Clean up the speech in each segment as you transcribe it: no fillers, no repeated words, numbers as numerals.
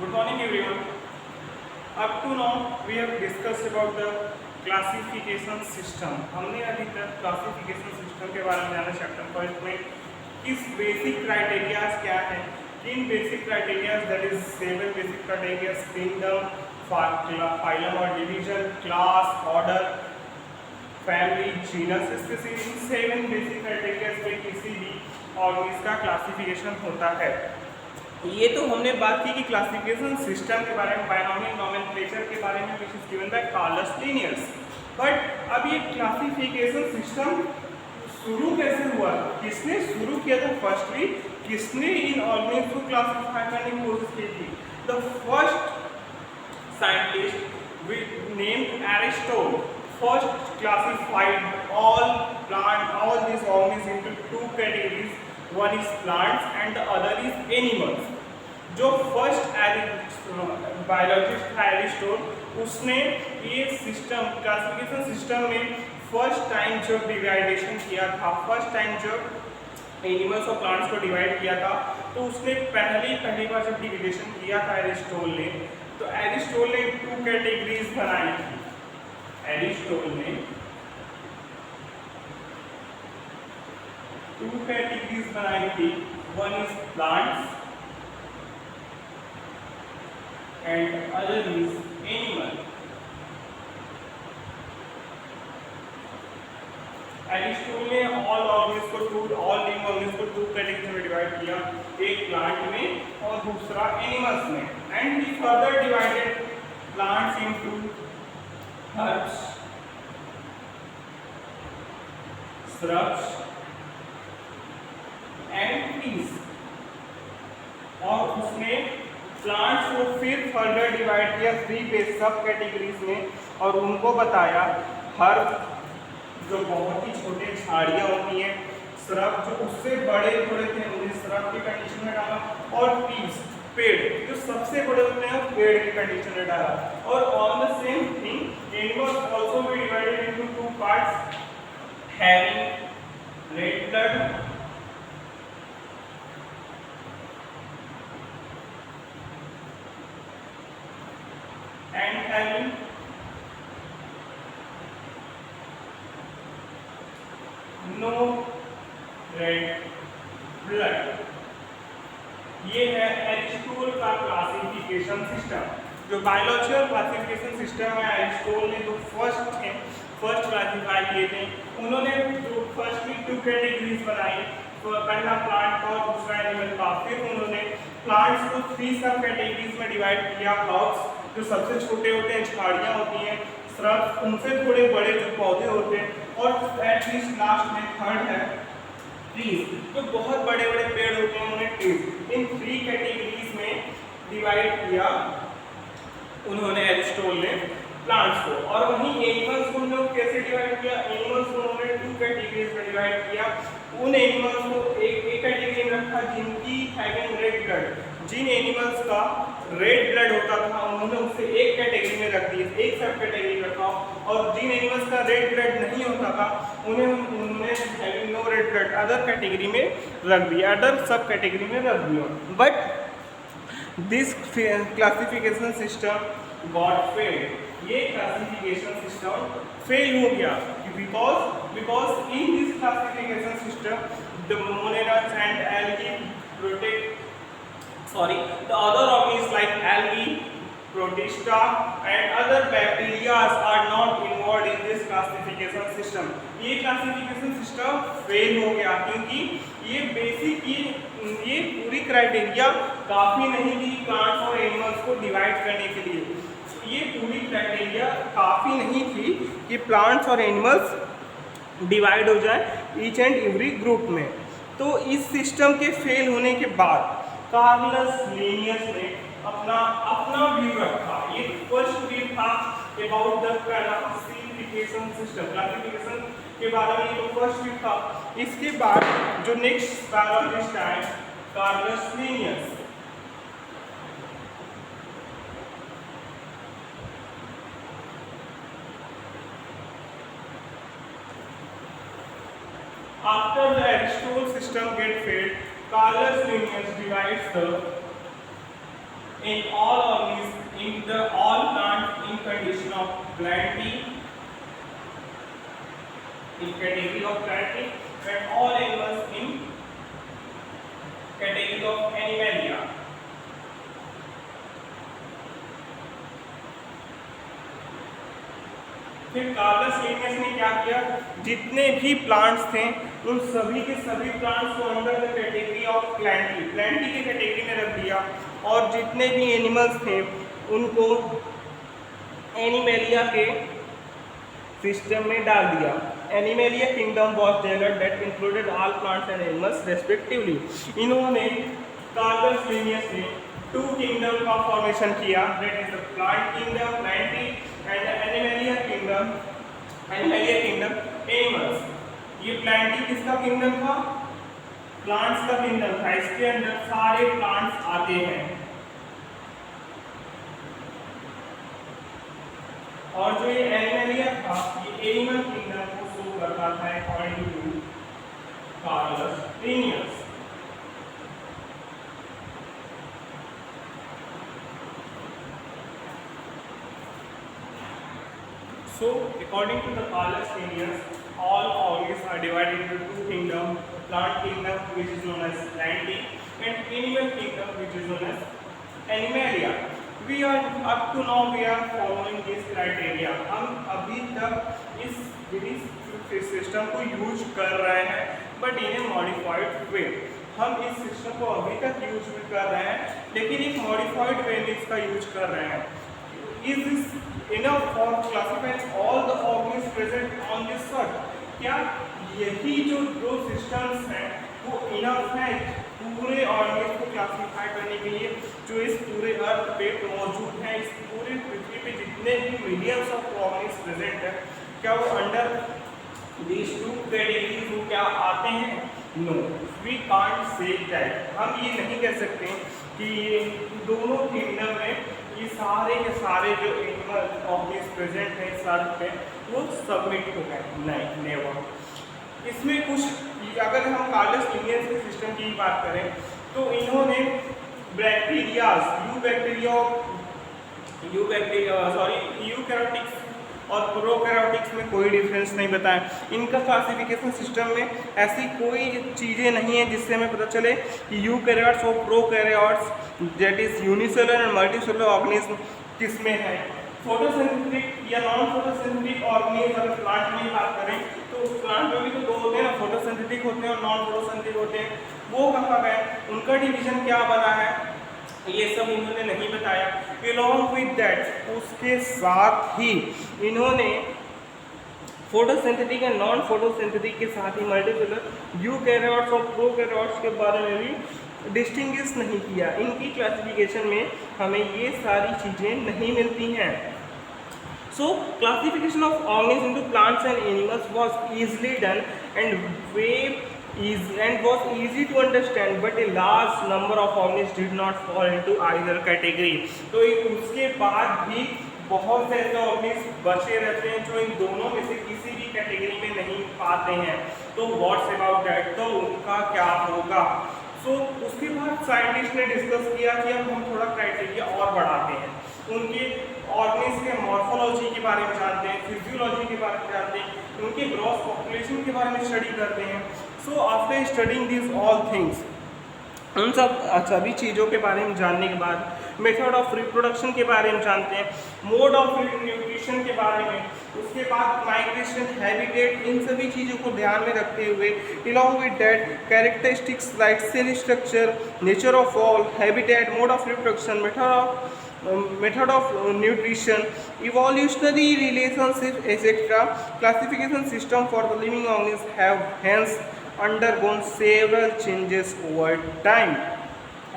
Good morning everyone. Up to now we have discussed about the classification system. हमने अभी तक classification system के बारे में जाना चैप्टर फर्स्ट में किस बेसिक क्राइटेरियाज क्या है, किन basic criterias that is 7 basic criterias kingdom, phylum और division, class, order, family, genus, species, इन 7 बेसिक क्राइटेरियाज पे किसी भी ऑर्गेनिज्म का क्लासिफिकेशन होता है। ये तो हमने बात की कि क्लासिफिकेशन सिस्टम के बारे में, बायनोमियल नोमेनक्लेचर के बारे में, which is given by Carolus Linnaeus. But अब ये क्लासिफिकेशन सिस्टम शुरू कैसे हुआ, किसने शुरू किया था? फर्स्टली किसने इन ऑर्गेनिज्म को क्लासिफाई करने की कोशिश की थी? The first scientist named Aristotle first classified all these organisms into two categories. One is plants and the other is animals. जो फर्स्ट बायोलॉजिस्ट था एरिस्टोटल, उसने ये सिस्टम क्लासिफिकेशन सिस्टम में फर्स्ट टाइम जो डिवाइडेशन किया था, फर्स्ट टाइम जो animals और प्लांट्स को डिवाइड किया था, तो उसने पहली बार जब डिवाइडेशन किया था एरिस्टोटल ने, तो एरिस्टोटल ने 2 कैटेगरीज बनाई थी। एरिस्टोटल ने 2 कैटेगरीज बनाई थी। One is plants and other is animal. Aristotle ने ऑल लिविंग ऑर्गेनिज्म को 2 कैटेगरीज में डिवाइड किया, एक प्लांट में और दूसरा एनिमल्स में। And he further divided plants into herbs, shrubs and trees। और उसने प्लांट्स को फिर फर्दर डिवाइड किया 3 सब कैटेगरीज में और उनको बताया हर्ब जो बहुत ही छोटे झाड़ियाँ होती हैं, श्रब जो उससे बड़े थोड़े थे उन्हें श्रब की कंडीशन में डाला, और ट्रीज पेड़ जो सबसे बड़े होते हैं पेड़ की कंडीशन में डाला। और on the same thing animals also be divided into 2 parts having red blood and having no red blood. ये है एरिस्टोटल का क्लासिफिकेशन सिस्टम। जो बायोलॉजिकल क्लासिफिकेशन सिस्टम है एरिस्टोटल ने जो फर्स्ट क्लासिफाई किए थे, उन्होंने जो फर्स्टली 2 कैटेगरीज बनाई, तो पहला प्लांट और दूसरा एनिमल का। फिर उन्होंने प्लांट्स को 3 सब कैटेगरीज में डिवाइड किया, हर्ब्स जो सबसे छोटे होते हैं, झाड़ियाँ होती हैं, श्रब्स उनसे थोड़े बड़े जो पौधे होते हैं, और एटलीस्ट लास्ट में थर्ड है ट्रीज जो बहुत बड़े बड़े पेड़ होते हैं, उन्हें ट्रीज। इन 3 कैटेगरीज में डिवाइड किया उन्होंने एरिस्टोटल ने प्लांट्स को। और वहीं एनिमल्स को उन्होंने कैसे डिवाइड किया? एनिमल्स को उन्होंने 2 कैटेगरीज में डिवाइड किया। उन एनिमल्स को एक कैटेगरी में रखा जिनकी हैविंग रेड ब्लड, जिन एनिमल्स का रेड ब्लड होता था उन्होंने उसे एक कैटेगरी में रख दिया, एक सब कैटेगरी में रखा, और जिन एनिमल्स का रेड ब्लड नहीं होता था उन्होंने having no red blood other category में रख दिया, अदर सब कैटेगरी में रख दिया। But this classification system got failed. ये क्लासिफिकेशन सिस्टम फेल हो गया because in this classification system the monads and algae the other organisms like algae, protista and other bacteria are not involved in this classification system। ये classification system fail हो गया क्योंकि ये basic ये पूरी criteria काफ़ी नहीं थी प्लांट्स और एनिमल्स को डिवाइड करने के लिए। ये पूरी क्राइटेरिया काफ़ी नहीं थी कि प्लांट्स और एनिमल्स डिवाइड हो जाए ईच एंड एवरी ग्रुप में। तो इस सिस्टम के फेल होने के बाद कार्लस लिनियस ने अपना व्यू रखा। ये फर्स्ट व्यू था about the classification system, classification के बारे में ये फर्स्ट व्यू था। इसके बाद जो नेक्स्ट बायोलॉजिस्ट आए Carolus Linnaeus, after the Aristotle system get failed, Carlos Linnaeus divides the in all organisms in the all plants in condition of planting in category of planting and all animals in category of animalia. फिर Carolus Linnaeus ने क्या किया, जितने भी plants थे उन सभी के सभी प्लांट्स को under the category of Plantae के कैटेगरी में रख दिया और जितने भी एनिमल्स थे उनको एनिमेलिया के सिस्टम में डाल दिया. Animalia kingdom was developed that included all plants and animals respectively. इन्होंने कार्लस लिनियस ने 2 किंगडम का फॉर्मेशन किया, that is the plant kingdom Plantae and animalia kingdom animals. ये प्लांटी किसका किंगडम था, प्लांट्स का किंगडम था. इसके अंदर सारे प्लांट्स आते हैं और जो ये एनिमेलिया था ये एनिमल किंगडम को शो करता था according to Carolus Linnaeus. So, according to the Carlus Linnaeus, all organisms are divided into 2 kingdoms: plant kingdom, which is known as plantae, and animal kingdom, which is known as animalia. We are up to now we are following this criteria. हम अभी तक इस विधि system को use कर रहे हैं, but in A modified वे. हम इस सिस्टम को अभी तक यूज कर रहे हैं, लेकिन एक मॉडिफाइड वे में इसका यूज कर रहे हैं. Is this enough for classifying all the organisms present on this earth? क्या यही जो 2 सिस्टम्स हैं वो इनफ है पूरे ऑर्गेनिज्म को क्लासिफाई करने के लिए जो इस पूरे अर्थ पे मौजूद हैं, इस पूरे पृथ्वी पे जितने भी मिलियंस ऑफ ऑर्गेनिज्म प्रेजेंट है, क्या वो अंडर these 2 कैटेगरीज में क्या आते हैं? No, we can't say that. हम ये नहीं कह सकते कि ये दोनों किंगडम में ये सारे के सारे जो एनिमल ऑर्गेनिज्म प्रेजेंट हैं इस अर्थ पे वो सबमिट हो गए. नहीं, नेवर. इसमें कुछ, अगर हम कार्लस लिनियस के सिस्टम की बात करें तो इन्होंने यूकैरियोटिक्स और प्रोकैरियोटिक्स में कोई डिफरेंस नहीं बताया. इनका क्लासिफिकेशन सिस्टम में ऐसी कोई चीज़ें नहीं है जिससे हमें पता चले कि यूकैरियोट्स और prokaryotes that is unicellular and multicellular organism किसमें है. फोटोसिंथेटिक या नॉन फोटोसिंथेटिक ऑर्गेनिज्म, अगर प्लांट में बात करें तो प्लांट में भी तो 2 होते हैं ना, फोटोसिंथेटिक होते हैं और नॉन फोटोसिंथेटिक होते हैं. वो कहाँ गए, उनका डिवीजन क्या बना है, ये सब इन्होंने नहीं बताया. Along with that, उसके साथ ही इन्होंने फोटोसिंथेटिक एंड नॉन फोटोसिंथेटिक के साथ ही मल्टीसेलुलर यूकैरियोट्स और प्रोकैरियोट्स के बारे में भी डिस्टिंग्विश नहीं किया. इनकी क्लासिफिकेशन में हमें ये सारी चीज़ें नहीं मिलती हैं. So classification of organisms into plants and animals was easily done and was easy to understand, but a large number of organisms did not fall into either category. तो उसके बाद भी बहुत से ऐसे ऑर्गेनिज्म बचे रहते हैं जो इन दोनों में से किसी भी कैटेगरी में नहीं पाते हैं. तो व्हाट्स अबाउट दैट, तो उनका क्या होगा. सो उसके बाद साइंटिस्ट ने डिस्कस किया कि अब हम थोड़ा क्राइटेरिया और बढ़ाते हैं. उनके ऑर्गेनिज्म के मॉर्फोलॉजी के बारे में जानते हैं, फिजियोलॉजी के बारे में जानते हैं, उनके ग्रॉस पॉपुलेशन के बारे में स्टडी करते हैं. So after studying this all things, उन सभी चीज़ों के बारे में जानने के बाद मेथड ऑफ रिप्रोडक्शन के बारे में जानते हैं, मोड ऑफ न्यूट्रिशन के बारे में, उसके बाद माइग्रेशन, हैबिटेट, इन सभी चीज़ों को ध्यान में रखते हुए along with that characteristics like cell structure, nature of wall, habitat, mode of reproduction, method of nutrition, evolutionary relationship, etc. Classification system for the living organisms have hence undergone several changes over time.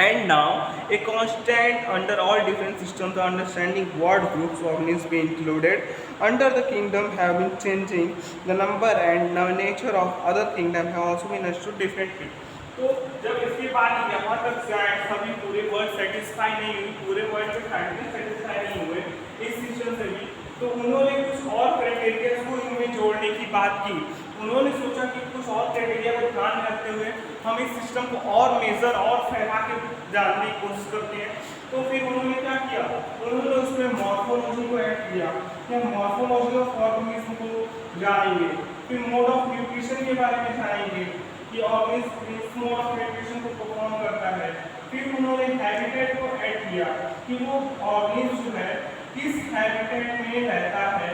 And now a constant under all different systems, the understanding what groups of organisms be included under the kingdom have been changing. The number and the nature of other kingdom have also been understood differently. तो जब इसके बाद यहाँ तक सभी पूरे world satisfy नहीं हुई, पूरे वर्ल्ड के साइंटिस्ट सेटिस्फाई नहीं हुए इस सिस्टम से भी, तो उन्होंने कुछ और क्राइटेरिया को इनमें जोड़ने की बात की. उन्होंने सोचा कि कुछ और क्राइटेरिया को ध्यान में रखते हुए हम इस सिस्टम को और मेजर और फैला के जानने की कोशिश करते हैं. तो फिर उन्होंने किया कि हम मॉर्फोलॉजी ऑफ ऑर्गेनिज्म को जानेंगे, फिर मोड ऑफ न्यूट्रिशन के बारे में जानेंगे कि ऑर्गेनिज्म किस मोड ऑफ न्यूट्रिशन को परफॉर्म करता है, फिर उन्होंने हैबिटेट को ऐड किया कि वो ऑर्गेनिज्म जो है किस हैबिटेट में रहता है,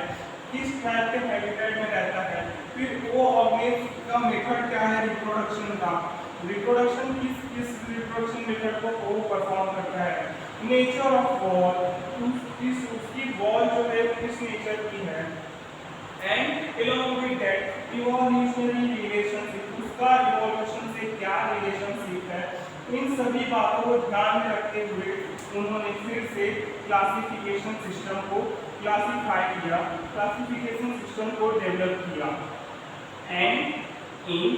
किस टाइप के हैबिटेट में रहता है, फिर वो ऑर्गेनिज्म का मेथड क्या है रिप्रोडक्शन का, रिप्रोडक्शन किस रिप्रोडक्शन मेथड को वो परफॉर्म करता है, नेचर ऑफ वॉल, उसकी वॉल जो है किस नेचर की है, and along with that evolutionary relationship, उसका evolution से क्या relationship है, इन सभी बातों को ध्यान में रखते हुए उन्होंने फिर से क्लासिफिकेशन सिस्टम को क्लासिफाई किया, क्लासिफिकेशन सिस्टम को डेवलप किया। And in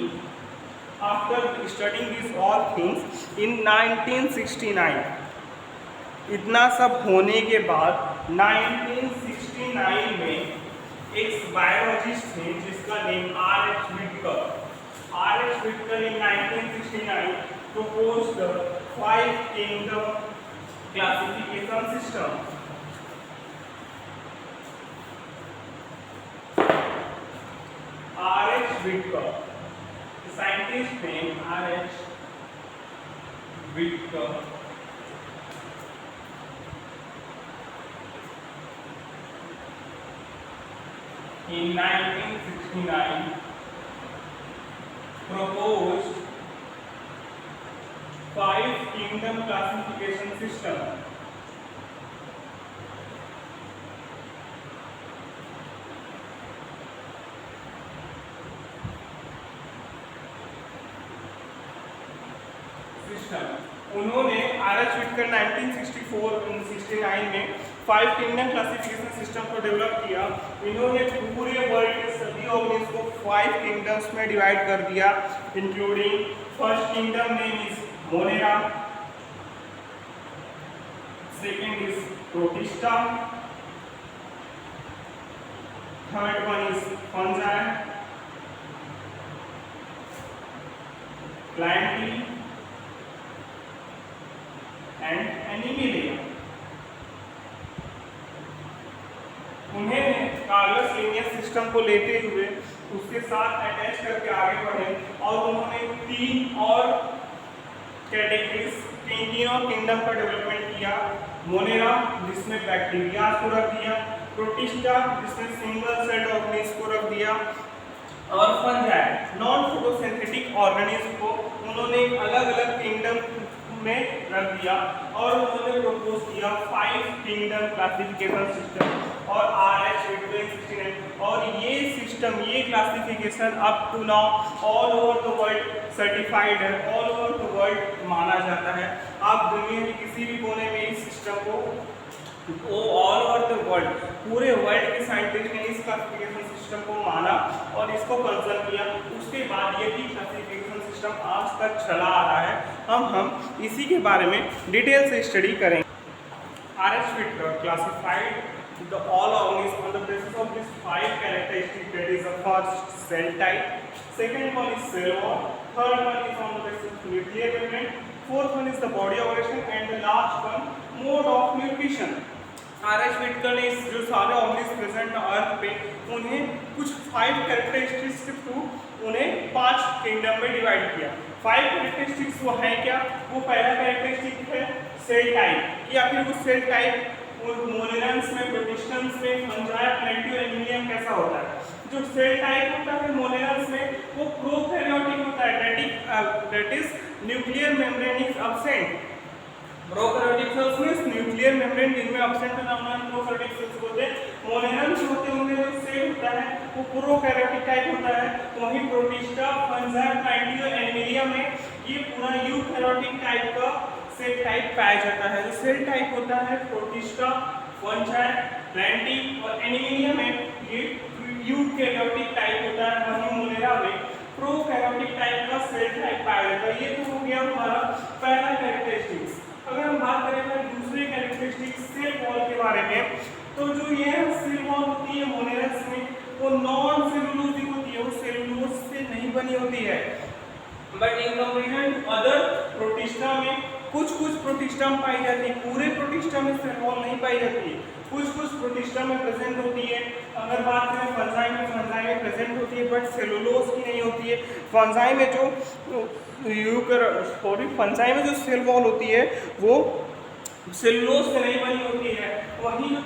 after studying this all things in 1969, इतना सब होने के बाद 1969 में एक बायोलॉजिस्ट थे जिसका name R.H. Whitaker, R.H. Whitaker in 1969 proposed the 5 kingdom classification system. R.H. Whitaker, the scientist name R.H. Whitaker, in 1969 proposed 5 kingdom classification system. उन्होंने R.H. Whitaker 1969 में 5 किंगडम क्लासिफिकेशन सिस्टम को डेवलप किया। इन्होंने पूरे वर्ल्ड के सभी ऑर्गेनिज्म को 5 kingdoms में डिवाइड कर दिया, including first kingdom name is Monera, second is protista, third one is fungi, Plantae and Animalia. उन्हें कार्लस लिनियस सिस्टम को लेते हुए उसके साथ अटैच करके आगे बढ़े और उन्होंने 3 और कैटेगरीज, 3 और किंगडम का डेवलपमेंट किया। मोनेरा जिसमें बैक्टीरिया को रख दिया, प्रोटिस्टा जिसमें सिंगल सेल ऑर्गेनिज्म को रख दिया, और फंजाई नॉन फोटोसिंथेटिक ऑर्गेनिज्म को उन्होंने अलग अलग किंगडम में रख दिया और उन्होंने प्रपोज किया 5 किंगडम क्लासिफिकेशन सिस्टम और R.H. Whitaker 69। और ये सिस्टम, ये classification up to now all over the world certified है, ऑल ओवर द वर्ल्ड माना जाता है। आप दुनिया के किसी भी कोने में इस सिस्टम को ऑल ओवर द वर्ल्ड, पूरे वर्ल्ड के साइंटिस्ट ने इस क्लासिफिकेशन सिस्टम को माना और इसको कंसर्न किया। उसके बाद ये भी क्लासिफिकेशन सिस्टम आज तक चला आ रहा है। हम इसी के बारे में डिटेल से स्टडी करेंगे। R.H. Whitaker classified the all organisms on the basis of these 5 characteristics, that is the first cell type, second one is cell wall, third one is on the basis of nuclear membrane, fourth one is the body operation and the last one mode of nutrition। R.H. Whitaker ने जो सारे organism present अर्थ पे उन्हें कुछ 5 characteristics के through उन्हें 5 kingdom में divide किया। 5 कैरेक्टरिस्टिक्स वो हैं क्या? वो पहला कैरेक्टरिस्टिक है सेल टाइप, कि आखिर वो सेल टाइप मोनेरन्स में, प्रोटिस्टन्स में, फंजाई, प्लांटी और एनिमिलियम कैसा होता है। जो सेल टाइप होता है मोनेरन्स में वो प्रोकैरियोटिक होता है, that is nuclear membrane is absent. Prokaryotic cells में न्यूक्लियर मेम्ब्रेन जिनमें एब्सेंट है नाम प्रोकैरियोटिक सेल्स होते हैं। मोनेरन्स होते हैं उनमें जो सेल होता है वो प्रोकैरियोटिक टाइप होता है। वहीं प्रोटिस्टा, फंजाई, प्लांटी और एनिमिलिया में ये पूरा यूकैरियोटिक टाइप का सेल टाइप पाया जाता है। जो सेल टाइप होता है प्रोटिस्टा, फंजाई, प्लांटी और एनिमिलिया में ये यूकैरियोटिक टाइप होता है। वहीं मोनेरा में प्रोकैरियोटिक टाइप का सेल टाइप पाया जाता है। ये तो हो गया हमारा पहला कैरेक्टरिस्टिक्स। अगर हम बात करें दूसरे कैरेक्टरिस्टिक सेल वॉल के बारे में, तो जो ये सेल वॉल होती है मोनेरस में वो नॉन सेलुलोजिक होती है, वो सेलुलोज से नहीं बनी होती है। But in comparison other protista में कुछ कुछ प्रोटिस्टम पाई जाती है, पूरे प्रोटिस्टम में सेल वॉल नहीं पाई जाती है, कुछ कुछ प्रोटिस्टम में प्रेजेंट होती है। अगर बात करें फंजाई में प्रेजेंट होती है बट सेलुलोज की नहीं होती है। फंजाई में जो फंजाई में जो सेल वॉल होती है वो सेलुलोज से नहीं बनी होती है। वहीं जो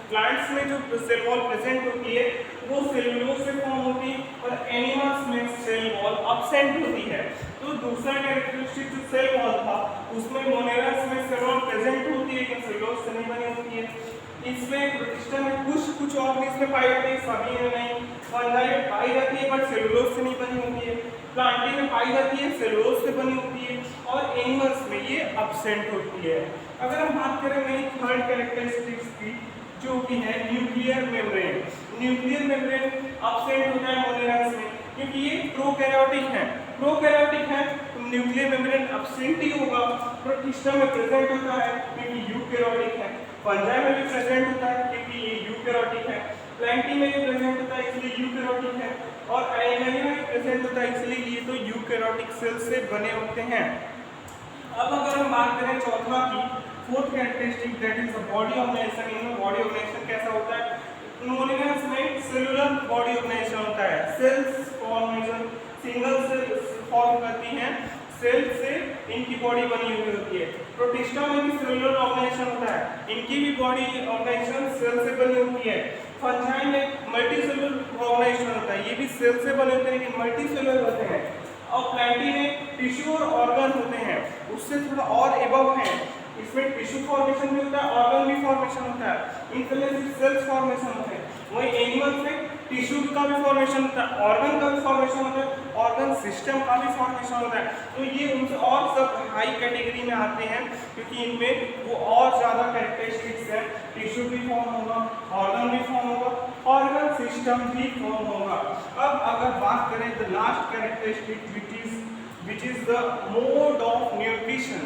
प्लांट्स में जो सेल वॉल प्रेजेंट होती है वो सेलुलोज से फॉर्म होती है और एनिमल्स में सेल वॉल एब्सेंट होती है। तो दूसरा कैरेक्टरिस्टिक जो सेल वॉल था उसमें मोनेरस में सेल वॉल प्रेजेंट होती है लेकिन सेलुलोज से नहीं बनी होती है। इसमें प्रोटिस्टा में कुछ ऑर्गेनिज्म में पाई जाती है, सभी में नहीं। फंजाई में पाई जाती है बट सेलुलोज से नहीं बनी होती है। प्लांटी में पाई जाती है, सेलुलोज से बनी होती है और एनिमल्स में ये एब्सेंट होती है। अगर हम बात करें वही थर्ड कैरेक्टरिस्टिक्स की जो कि है nuclear membrane. Nuclear membrane absent होता है मोनेरस में क्योंकि ये प्रोकैरियोटिक है। प्रोकैरियोटिक है तो न्यूक्लियर मेम्ब्रेन एब्सेंट ही होगा। प्रोटिस्टा में प्रेजेंट होता है क्योंकि यूकैरियोटिक है। फंजाई में भी प्रेजेंट होता है क्योंकि ये यूकैरियोटिक है। प्लांटी में भी प्रेजेंट होता है इसलिए यूकैरियोटिक है और एनिमल में भी प्रेजेंट होता है इसलिए ये तो यूकैरियोटिक सेल से बने होते हैं। अब अगर हम बात करें चौथा की fourth characteristic that is the body organisation. इनमें बॉडी ऑर्गेनाइजेशन कैसा होता है? मोनेरस में सेलुलर बॉडी ऑर्गेनाइजेशन होता है। Cells formation single cell form करती हैं, सेल से इनकी बॉडी बनी हुई होती है। प्रोटिस्टा में भी सेलुलर ऑर्गेनाइजेशन होता है, इनकी भी बॉडी ऑर्गेनाइजेशन सेल से बनी होती है। फंजाई में मल्टी सेलुलर ऑर्गेनाइजेशन होता है, ये भी सेल से बने होते हैं लेकिन मल्टी सेलुलर होते हैं। और प्लांटी में टिश्यू और ऑर्गन होते हैं, उससे थोड़ा और एबव है। इसमें टिश्यू फॉर्मेशन भी होता है, ऑर्गन भी फॉर्मेशन होता है, इनमें सिर्फ सेल्स फॉर्मेशन होते हैं। वही एनिमल्स में टिश्यू का भी फॉर्मेशन होता है, ऑर्गन का भी फॉर्मेशन होता है, ऑर्गन सिस्टम का भी फॉर्मेशन होता है। तो ये उनसे और सब हाई कैटेगरी में आते हैं क्योंकि इनमें वो और ज़्यादा कैरेक्टरिस्टिक्स है। टिश्यू भी फॉर्म होगा, ऑर्गन भी फॉर्म होगा, ऑर्गन सिस्टम भी फॉर्म होगा। अब अगर बात करें the last characteristic which is the mode of nutrition.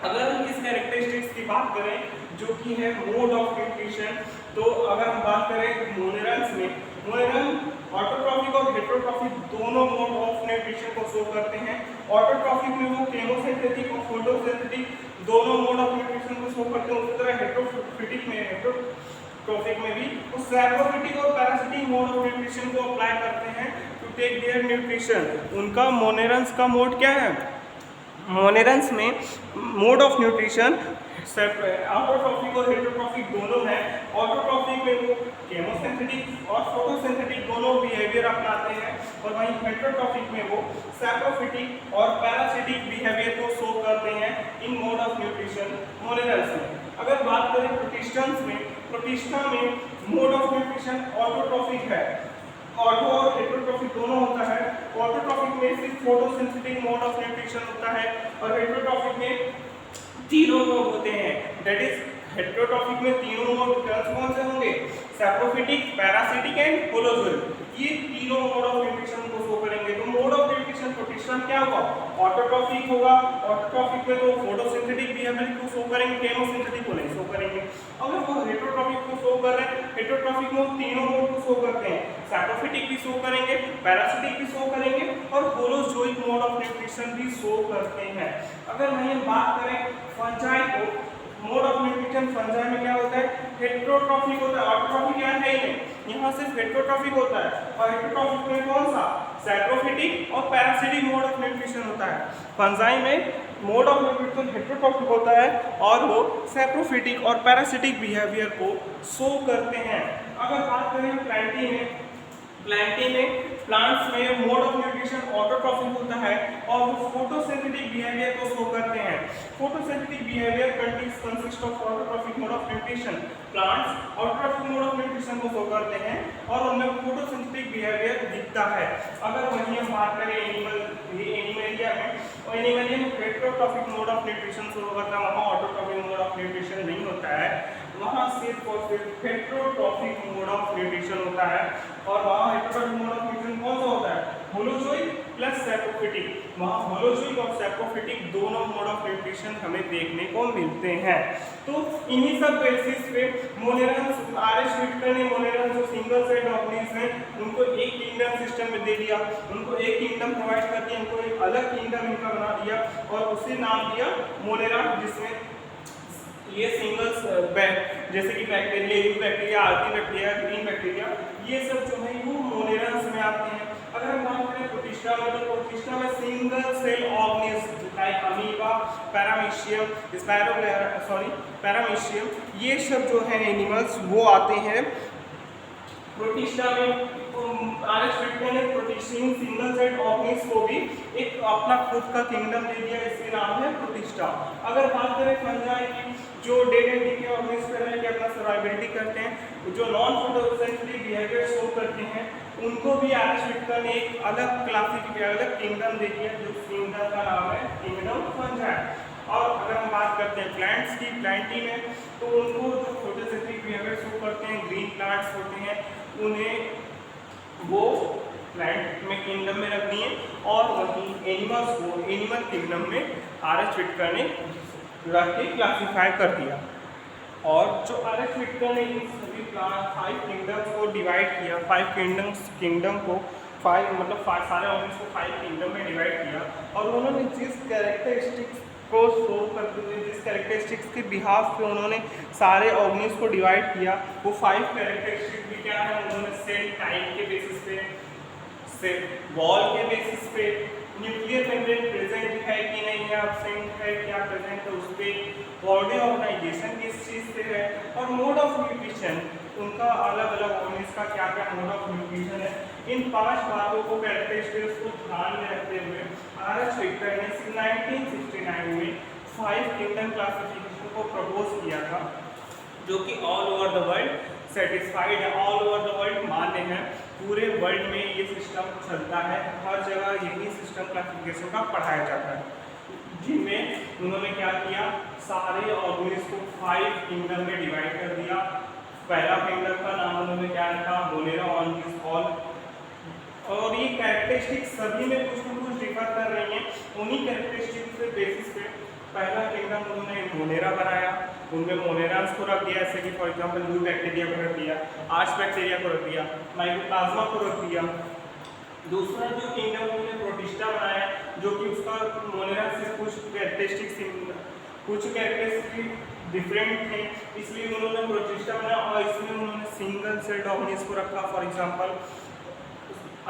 अगर हम इस कैरेक्टरिस्टिक्स की बात करें जो कि है मोड ऑफ न्यूट्रिशन, तो अगर हम बात करें मोनेरल्स में, मोनेरल ऑटोट्रॉफिक और हेटेरोट्रॉफिक दोनों मोड ऑफ न्यूट्रिशन को शो करते हैं। ऑटोट्रॉफिक में वो केमोसिंथेटिक और फोटोसिंथेटिक दोनों मोड ऑफ न्यूट्रिशन को शो करते हैं। उसी तरह हेटेरोट्रॉफिक में भी वो सैप्रोफिटिक और पैरासिटिक मोड ऑफ न्यूट्रिशन को अप्लाई करते हैं टू टेक देयर न्यूट्रिशन। उनका मोनेरल्स का मोड क्या है? मोनेरल्स में मोड ऑफ न्यूट्रिशन ऑटोट्रॉफिक और हेटेरोट्रॉफिक दोनों है। ऑटोट्रॉफिक में वो केमोसिंथेटिक और फोटोसिंथेटिक दोनों बिहेवियर अपनाते हैं और वहीं हेटेरोट्रॉफिक में वो सैप्रोफिटिक और पैरासिटिक बिहेवियर को शो करते हैं इन मोड ऑफ न्यूट्रिशन मोनेरल्स में। अगर बात करें प्रोटिस्टम्स में, प्रोटिस्टा में मोड ऑफ न्यूट्रिशन ऑटोट्रॉफिक है। ऑटो और हेटेरोट्रॉफिक दोनों होता है। ऑटोट्रॉफिक में सिर्फ फोटोसिंथेटिक मोड ऑफ न्यूट्रिशन होता है और हेटेरोट्रॉफिक में तीनों मोड होते हैं। दैट इज हेटेरोट्रॉफिक में तीनों मोड कौन से होंगे? Saprophytic, parasitic and holozoic. ये तीनों मोड ऑफ न्यूट्रिशन को शो करेंगे। तो मोड ऑफ न्यूट्रिशन प्रोटिस्टा क्या होगा? ऑटोट्रॉफिक होगा। ऑटोट्रॉफिक में तो फोटोसिंथेटिक बिहेवियर को शो करेंगे, केमोसिंथेटिक को नहीं शो करेंगे। अगर वो हेटेरोट्रॉफिक को शो कर रहे हैं, हेटेरोट्रॉफिक में तीनों मोड को शो करते हैं, सैप्रोफिटिक भी शो करेंगे, पैरासिटिक भी शो करेंगे और होलोजोइक मोड ऑफ न्यूट्रिशन भी शो करते हैं। अगर वहीं बात करें फंजाई को, मोड ऑफ न्यूट्रिशन फंजाई में क्या होता है? हेटेरोट्रॉफिक होता है। ऑटोट्रॉफिक यहाँ है ही नहीं, यहाँ सिर्फ हेटेरोट्रॉफिक होता है और हेटेरोट्रॉफिक में कौन सा? सैप्रोफिटिक और पैरासिटिक मोड ऑफ न्यूट्रिशन होता है। फंजाई में मोड ऑफ न्यूट्रिशन हेटेरोट्रॉफिक होता है और वो सैप्रोफिटिक और पैरासिटिक बिहेवियर को शो करते हैं। अगर बात करें प्लांटी में, प्लांटी में प्लांट्स में मोड ऑफ न्यूट्रिशन ऑटोट्रॉफिक होता है और वो फोटोसिंथेटिक बिहेवियर को शो करते हैं। Photosynthetic behaviour consist of autotrophic mode of nutrition. Plants autotrophic mode of nutrition को शो करते हैं और उनमें फोटोसिंथेटिक बिहेवियर दिखता है। अगर वहीं हम बात करें एनिमलिया में, और एनिमलिया में heterotrophic mode of nutrition show करता है, वहाँ ऑटोट्रॉफिक मोड ऑफ न्यूट्रिशन नहीं होता है, वहाँ सिर्फ और सिर्फ हेटेरोट्रॉफिक मोड ऑफ न्यूट्रिशन होता है। और वहाँ हेटेरोट्रॉफिक मोड ऑफ न्यूट्रिशन कौन सा होता है? होलोजोइक प्लस सैप्रोफिटिक, वहाँ मोनोजोइक और सैप्रोफिटिक दोनों मोड ऑफ न्यूट्रिशन हमें देखने को मिलते हैं। तो इन्हीं सब बेसिस पे मोनेरंस, आर.एच. व्हिटकर ने मोनेरंस जो सिंगल सेल ऑर्गेनिज्म हैं उनको एक किंगडम सिस्टम में दे दिया, उनको एक किंगडम प्रोवाइड कर दिया, उनको एक अलग किंगडम इनका बना दिया और उसे नाम दिया मोनेरा, जिसमें ये सिंगल्स जैसे कि bacteria, you bacteria, Archie bacteria, green bacteria, ये सब जो है वो मोनेरंस में आते हैं। अगर हम बात करें प्रोटिस्टा में, तो प्रोटिस्टा में single cell organism like amoeba, paramecium, paramecium, ये सब जो है एनिमल्स वो आते हैं प्रोटिस्टा में। आर.एच. व्हिटकर ने प्रोटिस्टियन सिंगल सेल ऑर्गेनिज्म को भी एक अपना खुद का किंगडम दे दिया, इसके नाम है प्रोटिस्टा। अगर बात करें फंजाई की, जो डेड एंड डीके ऑर्गेनिज्म है कि अपना सर्वाइवलिटी करते हैं, जो नॉन फोटोसिंथेटिक बिहेवियर शो करते हैं, उनको भी आर.एच. व्हिटकर ने एक अलग क्लासिफिकेशन, अलग किंगडम दे दिया, जो किंगडम का नाम है किंगडम फंजाई। और अगर हम बात करते हैं प्लांट्स की, प्लांटी में, तो उनको जो फोटोसिंथेटिक बिहेवियर शो करते हैं, ग्रीन प्लांट्स होते हैं, उन्हें वो प्लांट में किंगडम में रख दिए और वहीं एनिमल्स को एनिमल किंगडम में आर.एच. व्हिटकर ने रख के क्लासीफाई कर दिया। और जो आर.एच. व्हिटकर ने इन सभी प्लांट 5 किंगडम्स को डिवाइड किया, 5 किंगडम को 5 मतलब सारे ऑर्गेनिज्म को 5 किंगडम में डिवाइड किया, और उन्होंने जिस कैरेक्टरिस्टिक्स को शो करते हुए, जिस कैरेक्टरिस्टिक्स के बिहाफ पे उन्होंने सारे ऑर्गेनिज्म को डिवाइड किया, वो 5 कैरेक्टरिस्टिक्स भी क्या है, उन्होंने सेल टाइप के बेसिस पे, सेल वॉल के बेसिस पे, न्यूक्लियर मेम्ब्रेन प्रेजेंट है कि नहीं है, एब्सेंट है क्या प्रेजेंट है उस पे, बॉडी ऑर्गेनाइजेशन किस चीज़ से है, और मोड ऑफ न्यूट्रिशन, उनका अलग अलग ऑर्गेनिज्म का क्या क्या मोड ऑफ न्यूट्रिशन है। इन 5 बातों को, कैरेक्टरिस्टिक्स को ध्यान में रखते हुए आर.एच. व्हिटकर ने 1969 में 5 किंगडम क्लासिफिकेशन को प्रपोज किया था, जो कि all over the world satisfied है, ऑल ओवर द वर्ल्ड मान्य है, पूरे वर्ल्ड में ये सिस्टम चलता है, हर जगह यही सिस्टम क्लासिफिकेशन का पढ़ाया जाता है, जिनमें उन्होंने क्या किया, सारे ऑर्गेनिज्म को 5 किंगडम में डिवाइड कर दिया। पहला किंगडम का नाम उन्होंने क्या रखा, मोनेरा ऑन दिस ऑल, और ये कैरेक्टरिस्टिक्स सभी में कुछ न कुछ डिफर कर रही हैं, उन्हीं कैरेक्टरिस्टिक्स के बेसिस पे पहला किंगडम उन्होंने मोनेरा बनाया, उनमें मोनेरास को रख दिया, जैसे कि फॉर एग्जांपल न्यू बैक्टीरिया को रख दिया, आर्च बैक्टीरिया को रख दिया, माइकोप्लाज्मा को रख दिया। दूसरा जो किंगडम उन्होंने प्रोटिस्टा बनाया, जो कि उसका मोनेरा से कुछ कैरेक्टरिस्टिक डिफरेंट थे, इसलिए उन्होंने प्रोटिस्टा बनाया, और इसमें उन्होंने सिंगल सेल्ड ऑर्गेनिज्म को रखा, फॉर एग्जांपल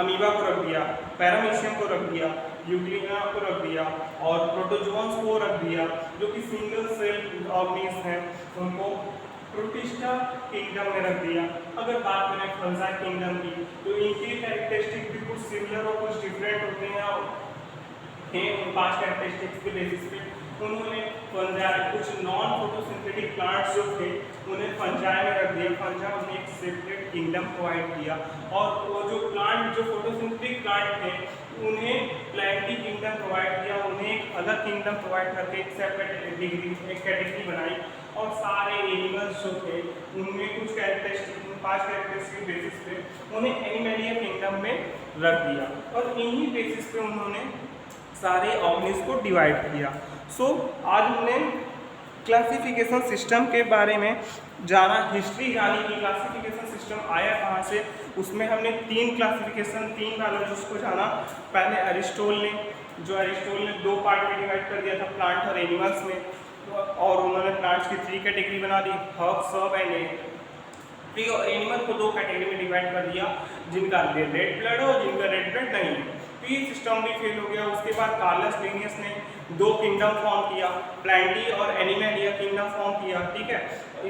अमीबा को रख दिया, पैरामीशियम को रख दिया, यूग्लिना को रख दिया, और प्रोटोजोन्स को रख दिया, जो कि सिंगल सेल ऑर्गेनिज्म हैं, उनको प्रोटिस्टा किंगडम में रख दिया। अगर बात करें फंजाई किंगडम की, तो इनकी कैरेक्टरिस्टिक भी कुछ सिमिलर और कुछ डिफरेंट होते हैं, और उन 5 कैरेक्टरिस्टिक्स के बेसिस पे उन्होंने फंजाई, कुछ नॉन फोटोसिंथेटिक प्लांट्स जो थे उन्हें फंजाई में रख दिया, फंजाई उन्हें एक सेपरेट किंगडम प्रोवाइड किया, और वो जो प्लांट, जो फोटोसिंथेटिक प्लांट थे, उन्हें प्लांटी किंगडम प्रोवाइड किया, उन्हें एक अलग किंगडम प्रोवाइड करके एक सेपरेट एक कैटेगरी बनाई, और सारे एनिमल्स जो थे उनमें कुछ कैरेक्टरिस्टिक, 5 कैरेक्टरिस्टिक बेसिस पे उन्हें एनिमलिया किंगडम में रख दिया, और इन्हीं बेसिस पे उन्होंने सारे ऑर्गेनिज्म को डिवाइड किया। सो आज हमने क्लासिफिकेशन सिस्टम के बारे में जाना, हिस्ट्री जानी कि क्लासिफिकेशन सिस्टम आया कहाँ से, उसमें हमने 3 क्लासिफिकेशन, 3 बायोलॉजिस्ट को जाना। पहले एरिस्टोटल ने 2 पार्ट में डिवाइड कर दिया था, प्लांट और एनिमल्स में, और उन्होंने प्लांट्स की 3 कैटेगरी बना दी, हर्ब, सब एंड एनिमल को 2 कैटेगरी में डिवाइड कर दिया, जिनका रेड ब्लड हो, जिनका रेड ब्लड नहीं है। तो ये सिस्टम भी फेल हो गया। उसके बाद कार्लस लिनियस ने 2 किंगडम फॉर्म किया, प्लांटी और एनिमलिया किंगडम फॉर्म किया, ठीक है।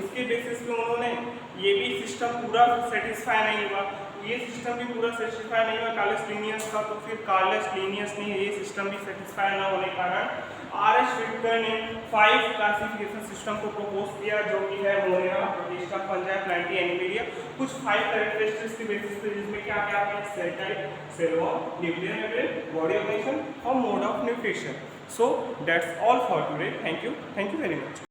इसके बेसिस पे उन्होंने ये भी सिस्टम पूरा सेटिस्फाई नहीं हुआ, ये सिस्टम भी पूरा सेटिस्फाई नहीं हुआ कार्लस लिनियस का, तो फिर कार्लस लिनियस ने ये सिस्टम भी सेटिस्फाई ना होने के कारण आर.एच. व्हिटकर ने 5 क्लासिफिकेशन सिस्टम को प्रपोज किया, जो कि है Monera, protista, fungi, Plantae, Animalia, कुछ 5 कैरेक्टरिस्टिक्स के बेसिस पे, जिसमें क्या क्या है, cell type, cell wall, nuclear membrane, body organization और mode of nutrition. So that's all for today. Thank you very much.